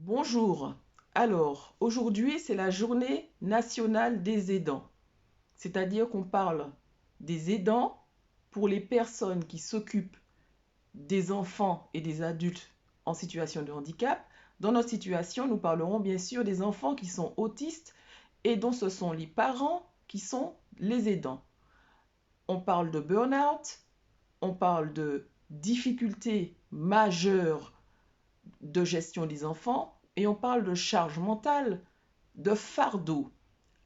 Bonjour. Alors, aujourd'hui, c'est la journée nationale des aidants. C'est-à-dire qu'on parle des aidants pour les personnes qui s'occupent des enfants et des adultes en situation de handicap. Dans notre situation, nous parlerons bien sûr des enfants qui sont autistes et dont ce sont les parents qui sont les aidants. On parle de burn-out, on parle de difficultés majeures de gestion des enfants et on parle de charge mentale, de fardeau.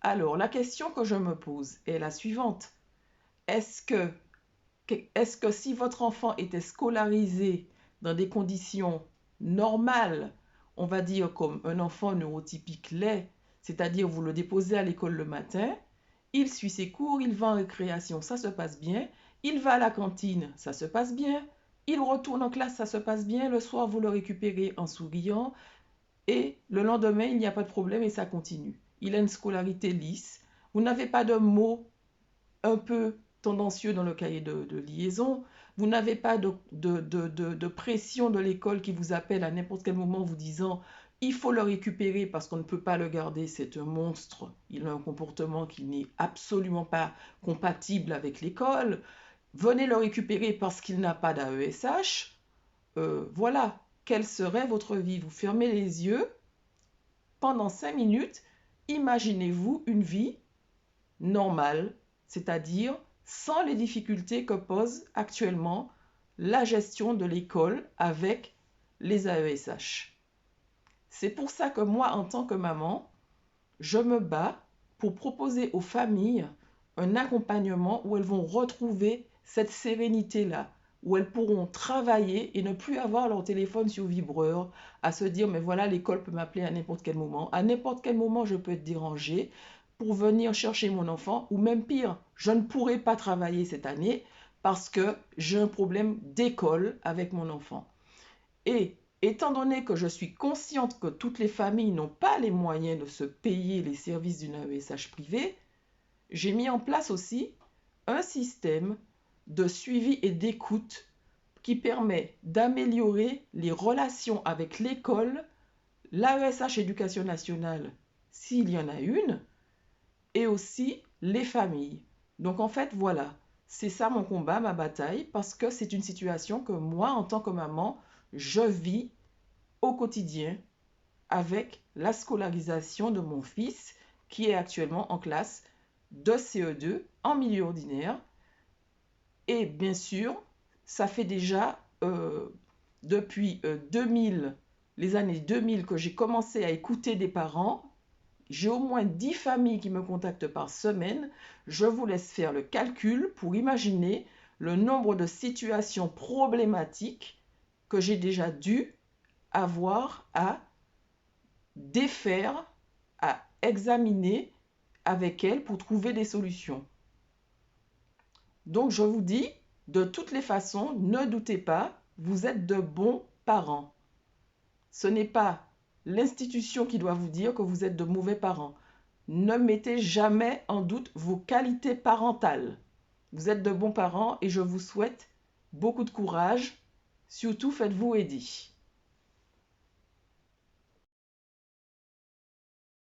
Alors, la question que je me pose est la suivante. Est-ce que, est-ce que si votre enfant était scolarisé dans des conditions normales, on va dire comme un enfant neurotypique l'est, c'est-à-dire vous le déposez à l'école le matin, il suit ses cours, il va en récréation, ça se passe bien, il va à la cantine, ça se passe bien, il retourne en classe, ça se passe bien, le soir vous le récupérez en souriant, et le lendemain, il n'y a pas de problème et ça continue. Il a une scolarité lisse. Vous n'avez pas de mots un peu tendancieux dans le cahier de liaison. Vous n'avez pas de pression de l'école qui vous appelle à n'importe quel moment vous disant il faut le récupérer parce qu'on ne peut pas le garder, c'est un monstre. Il a un comportement qui n'est absolument pas compatible avec l'école. Venez le récupérer parce qu'il n'a pas d'AESH. Voilà, quelle serait votre vie? Vous fermez les yeux pendant 5 minutes, imaginez-vous une vie normale, c'est-à-dire sans les difficultés que pose actuellement la gestion de l'école avec les AESH. C'est pour ça que moi, en tant que maman, je me bats pour proposer aux familles un accompagnement où elles vont retrouver cette sérénité-là, où elles pourront travailler et ne plus avoir leur téléphone sur vibreur, à se dire, mais voilà, l'école peut m'appeler à n'importe quel moment je peux être dérangée pour venir chercher mon enfant, ou même pire, je ne pourrai pas travailler cette année parce que j'ai un problème d'école avec mon enfant. Et étant donné que je suis consciente que toutes les familles n'ont pas les moyens de se payer les services d'une AESH privée, j'ai mis en place aussi un système de suivi et d'écoute qui permet d'améliorer les relations avec l'école, l'AESH Éducation nationale, s'il y en a une, et aussi les familles. Donc en fait, voilà, c'est ça mon combat, ma bataille, parce que c'est une situation que moi, en tant que maman, je vis au quotidien avec la scolarisation de mon fils qui est actuellement en classe de CE2 en milieu ordinaire. Et bien sûr, ça fait déjà depuis 2000, les années 2000 que j'ai commencé à écouter des parents. J'ai au moins 10 familles qui me contactent par semaine. Je vous laisse faire le calcul pour imaginer le nombre de situations problématiques que j'ai déjà dû avoir à défaire, à examiner avec elles pour trouver des solutions. Donc je vous dis, de toutes les façons, ne doutez pas, vous êtes de bons parents. Ce n'est pas l'institution qui doit vous dire que vous êtes de mauvais parents. Ne mettez jamais en doute vos qualités parentales. Vous êtes de bons parents et je vous souhaite beaucoup de courage. Surtout, faites-vous aider.